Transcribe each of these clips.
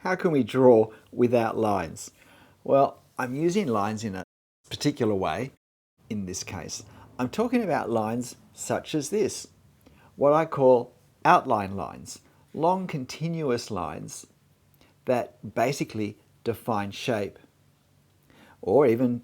How can we draw without lines? Well, I'm using lines in a particular way in this case. I'm talking about lines such as this, what I call outline lines, long continuous lines that basically define shape or even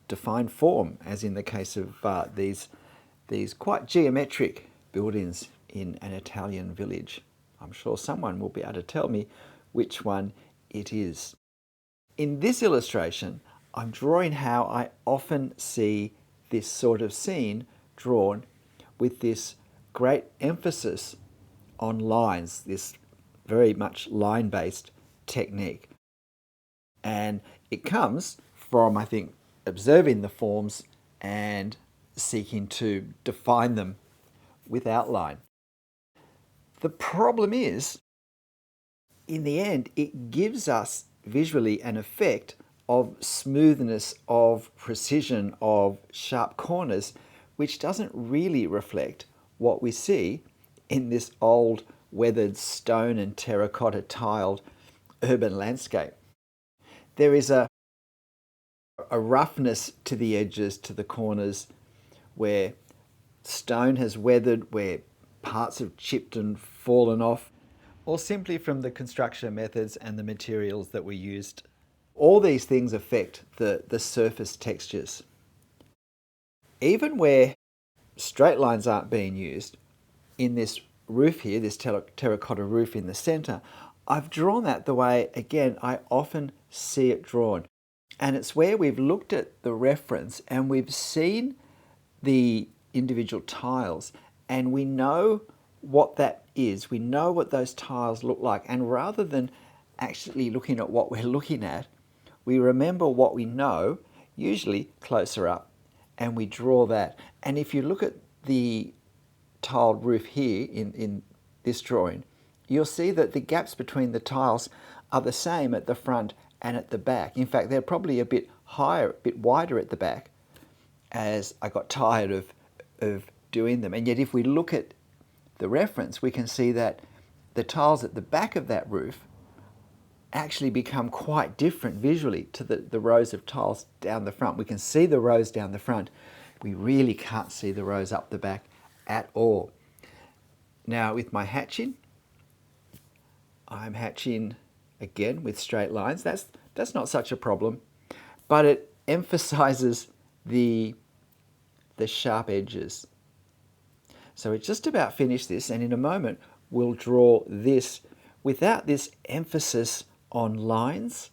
define form, as in the case of these quite geometric buildings in an Italian village. I'm sure someone will be able to tell me which one it is. In this illustration, I'm drawing how I often see this sort of scene drawn with this great emphasis on lines, this very much line-based technique. And it comes from, I think, observing the forms and seeking to define them with outline. The problem is, in the end, it gives us visually an effect of smoothness, of precision, of sharp corners, which doesn't really reflect what we see in this old weathered stone and terracotta tiled urban landscape. There is a roughness to the edges, to the corners, where stone has weathered, where parts have chipped and fallen off, or simply from the construction methods and the materials that were used. All these things affect the surface textures. Even where straight lines aren't being used, in this roof here, this terracotta roof in the center, I've drawn that the way, again, I often see it drawn. And it's where we've looked at the reference and we've seen the individual tiles and we know what that is. We know what those tiles look like. And rather than actually looking at what we're looking at, we remember what we know, usually closer up, and we draw that. And if you look at the tiled roof here in this drawing, you'll see that the gaps between the tiles are the same at the front and at the back. In fact, they're probably a bit higher, a bit wider at the back, as I got tired of doing them. And yet if we look at the reference, we can see that the tiles at the back of that roof actually become quite different visually to the rows of tiles down the front. We can see the rows down the front. We really can't see the rows up the back at all. Now with my hatching, I'm hatching again with straight lines. That's not such a problem, but it emphasizes the sharp edges. So it's just about finished this, and in a moment we'll draw this without this emphasis on lines,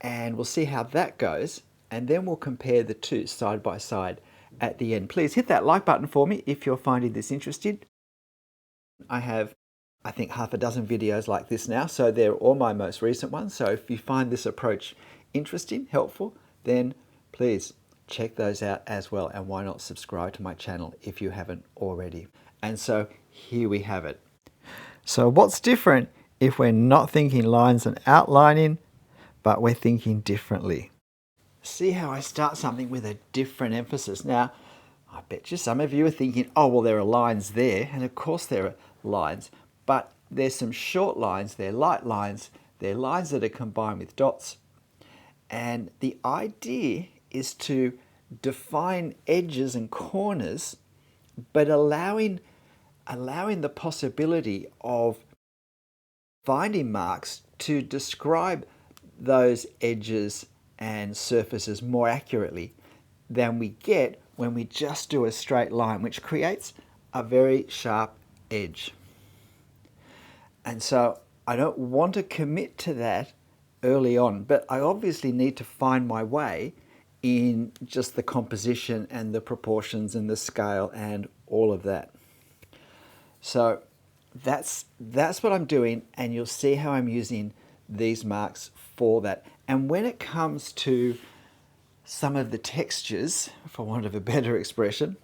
and we'll see how that goes, and then we'll compare the two side by side at the end. Please hit that like button for me if you're finding this interesting. I have, I think, half a dozen videos like this now, so they're all my most recent ones. So if you find this approach interesting, helpful, then please check those out as well, and why not subscribe to my channel if you haven't already. And so here we have it. So what's different if we're not thinking lines and outlining, but we're thinking differently? See how I start something with a different emphasis. Now, I bet you some of you are thinking, oh, well, there are lines there, and of course there are lines, but there's some short lines, they're light lines, they're lines that are combined with dots. And the idea is to define edges and corners, but allowing the possibility of finding marks to describe those edges and surfaces more accurately than we get when we just do a straight line, which creates a very sharp edge. And so I don't want to commit to that early on, but I obviously need to find my way in just the composition and the proportions and the scale and all of that. So that's what I'm doing, and you'll see how I'm using these marks for that. And when it comes to some of the textures, for want of a better expression,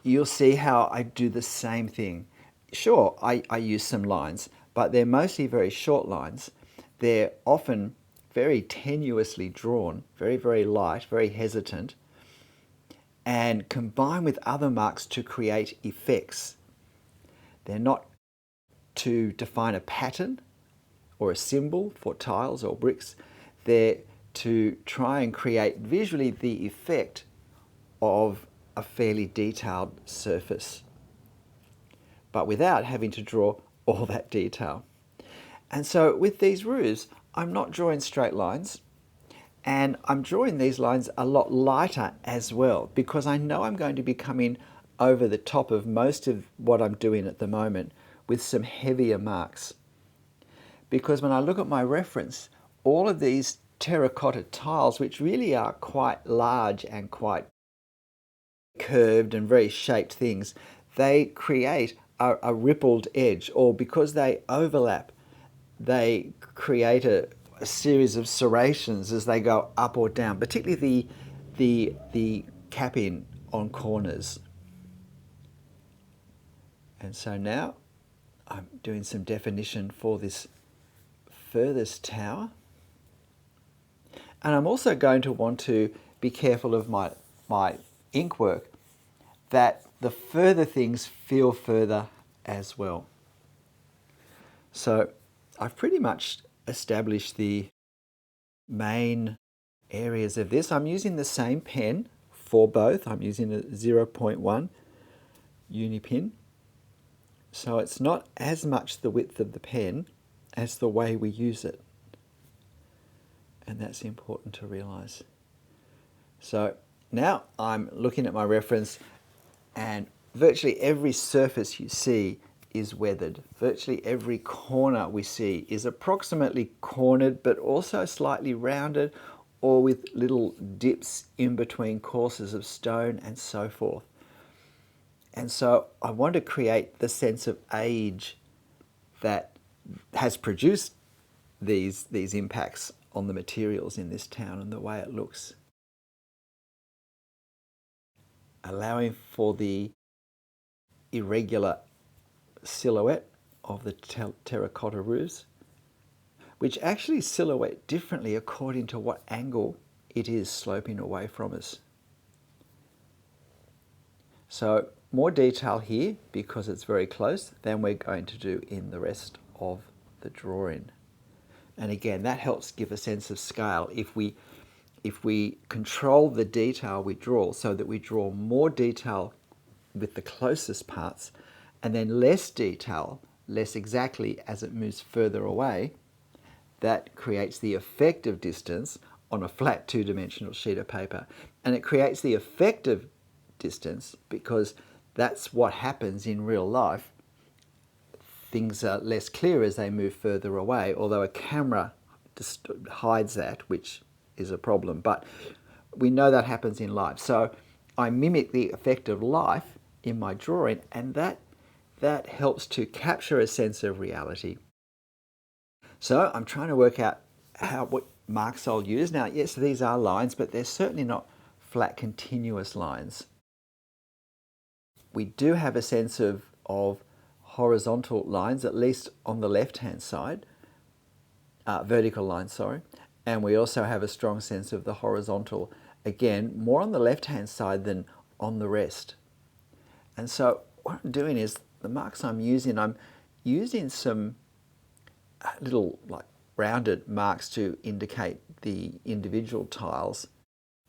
you'll see how I do the same thing. Sure, I use some lines, but they're mostly very short lines. They're often very tenuously drawn, very, very light, very hesitant, and combined with other marks to create effects. They're not to define a pattern or a symbol for tiles or bricks. They're to try and create visually the effect of a fairly detailed surface, but without having to draw all that detail. And so with these roofs, I'm not drawing straight lines, and I'm drawing these lines a lot lighter as well, because I know I'm going to be coming over the top of most of what I'm doing at the moment with some heavier marks. Because when I look at my reference, all of these terracotta tiles, which really are quite large and quite curved and very shaped things, they create a rippled edge, or because they overlap, they create a series of serrations as they go up or down, particularly the capping on corners. And so now I'm doing some definition for this furthest tower. And I'm also going to want to be careful of my ink work, that the further things feel further as well. So I've pretty much established the main areas of this. I'm using the same pen for both. I'm using a 0.1 uni pin. So it's not as much the width of the pen as the way we use it. And that's important to realize. So now I'm looking at my reference, and virtually every surface you see is weathered. Virtually every corner we see is approximately cornered, but also slightly rounded, or with little dips in between courses of stone and so forth. And so I want to create the sense of age that has produced these impacts on the materials in this town and the way it looks. Allowing for the irregular silhouette of the terracotta roofs, which actually silhouette differently according to what angle it is sloping away from us. So more detail here because it's very close than we're going to do in the rest of the drawing. And again, that helps give a sense of scale. If we control the detail we draw so that we draw more detail with the closest parts and then less detail, less exactly as it moves further away, that creates the effect of distance on a flat two-dimensional sheet of paper. And it creates the effect of distance because that's what happens in real life. Things are less clear as they move further away, although a camera just hides that, which is a problem. But we know that happens in life. So I mimic the effect of life in my drawing, and that helps to capture a sense of reality. So I'm trying to work out what marks I'll use. Now, yes, these are lines, but they're certainly not flat continuous lines. We do have a sense of horizontal lines, at least on the left-hand side, vertical lines, sorry. And we also have a strong sense of the horizontal, again, more on the left-hand side than on the rest. And so what I'm doing is, the marks I'm using some little like rounded marks to indicate the individual tiles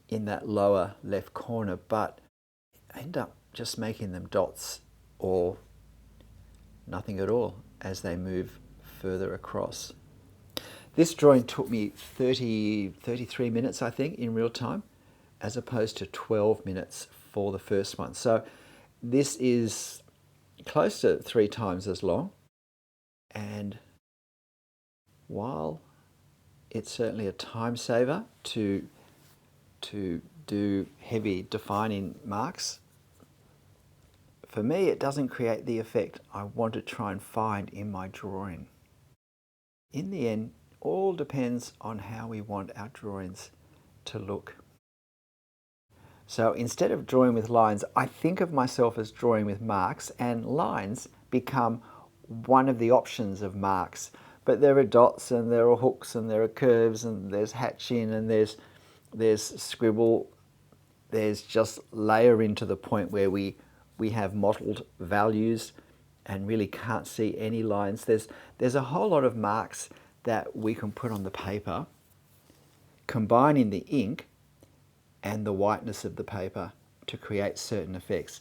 in that lower left corner, but I end up just making them dots or nothing at all as they move further across. This drawing took me 33 minutes, I think, in real time, as opposed to 12 minutes for the first one. So this is close to 3 times as long. And while it's certainly a time saver to do heavy defining marks, for me it doesn't create the effect I want to try and find in my drawing. In the end, all depends on how we want our drawings to look. So instead of drawing with lines, I think of myself as drawing with marks, and lines become one of the options of marks. But there are dots and there are hooks and there are curves and there's hatching and there's scribble. There's just layering to the point where we have mottled values and really can't see any lines. There's a whole lot of marks that we can put on the paper, combining the ink and the whiteness of the paper to create certain effects.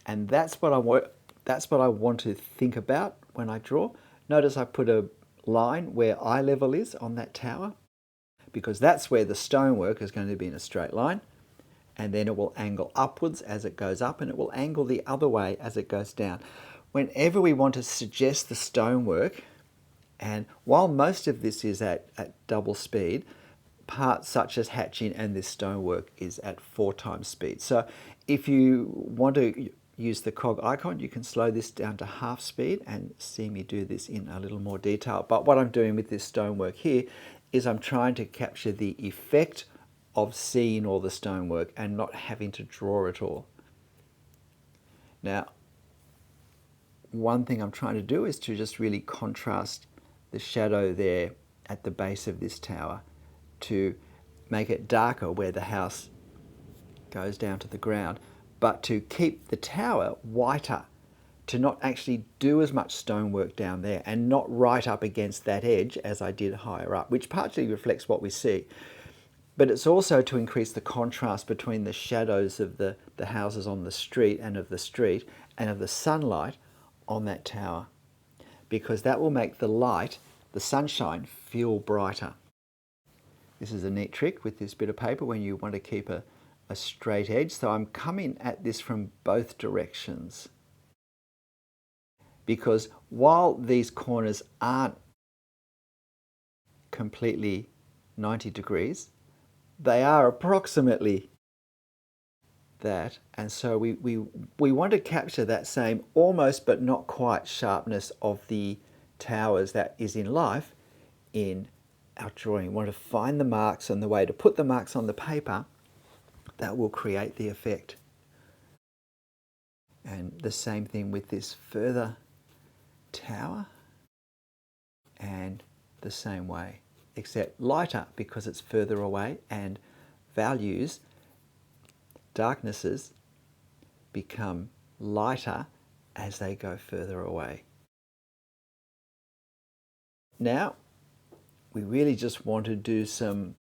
And that's what I want to think about when I draw. Notice I put a line where eye level is on that tower, because that's where the stonework is going to be in a straight line, and then it will angle upwards as it goes up, and it will angle the other way as it goes down. Whenever we want to suggest the stonework, and while most of this is at double speed, parts such as hatching and this stonework is at 4 times speed. So if you want to use the cog icon, you can slow this down to half speed and see me do this in a little more detail. But what I'm doing with this stonework here is I'm trying to capture the effect of seeing all the stonework and not having to draw it all. Now, one thing I'm trying to do is to just really contrast the shadow there at the base of this tower to make it darker where the house goes down to the ground, but to keep the tower whiter, to not actually do as much stonework down there and not right up against that edge as I did higher up, which partially reflects what we see. But it's also to increase the contrast between the shadows of the houses on the street and of the sunlight on that tower, because that will make the light, the sunshine, feel brighter. This is a neat trick with this bit of paper when you want to keep a straight edge. So I'm coming at this from both directions, because while these corners aren't completely 90 degrees, they are approximately that, and so we want to capture that same almost but not quite sharpness of the towers that is in life in our drawing. We want to find the marks and the way to put the marks on the paper that will create the effect. And the same thing with this further tower, and the same way, except lighter because it's further away, and values, darknesses, become lighter as they go further away. Now, we really just want to do some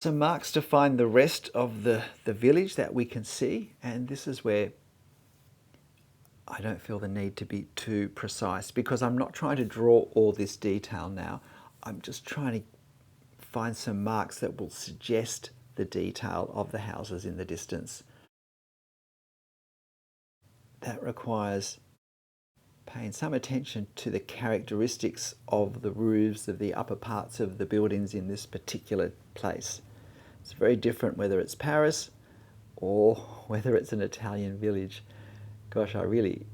marks to find the rest of the village that we can see, and this is where I don't feel the need to be too precise, because I'm not trying to draw all this detail now. I'm just trying to find some marks that will suggest the detail of the houses in the distance. That requires paying some attention to the characteristics of the roofs of the upper parts of the buildings in this particular place. It's very different whether it's Paris or whether it's an Italian village. Gosh, I really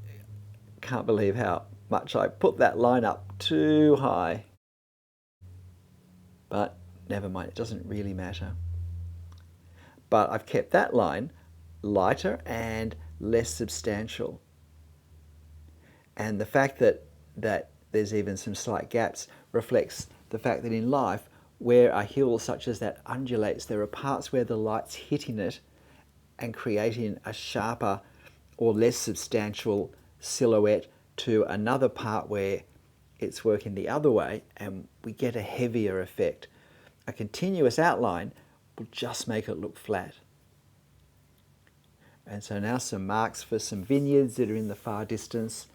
can't believe how much I put that line up too high. But never mind, it doesn't really matter. But I've kept that line lighter and less substantial. And the fact that there's even some slight gaps reflects the fact that in life, where a hill such as that undulates, there are parts where the light's hitting it and creating a sharper or less substantial silhouette to another part where it's working the other way, and we get a heavier effect. A continuous outline will just make it look flat. And so now some marks for some vineyards that are in the far distance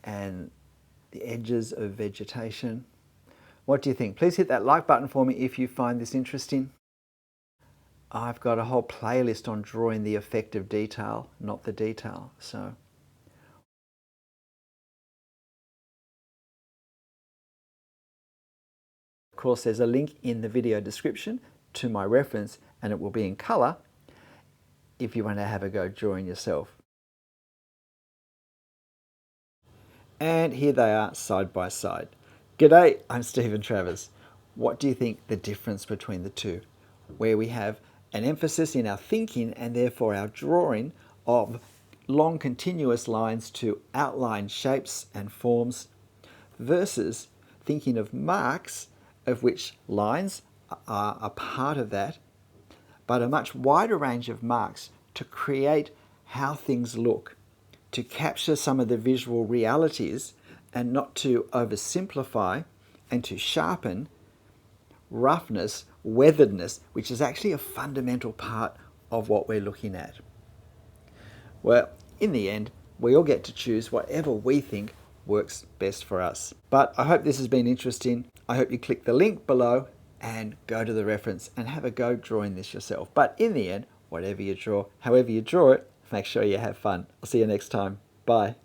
and the edges of vegetation. What do you think? Please hit that like button for me if you find this interesting. I've got a whole playlist on drawing the effect of detail, not the detail. So of course, there's a link in the video description to my reference, and it will be in colour if you want to have a go drawing yourself. And here they are side by side. G'day, I'm Stephen Travers. What do you think the difference between the two? Where we have an emphasis in our thinking and therefore our drawing of long continuous lines to outline shapes and forms, versus thinking of marks, of which lines are a part of that, but a much wider range of marks to create how things look, to capture some of the visual realities and not to oversimplify, and to sharpen roughness, weatheredness, which is actually a fundamental part of what we're looking at. Well, in the end, we all get to choose whatever we think works best for us. But I hope this has been interesting. I hope you click the link below and go to the reference and have a go drawing this yourself. But in the end, whatever you draw, however you draw it, make sure you have fun. I'll see you next time. Bye.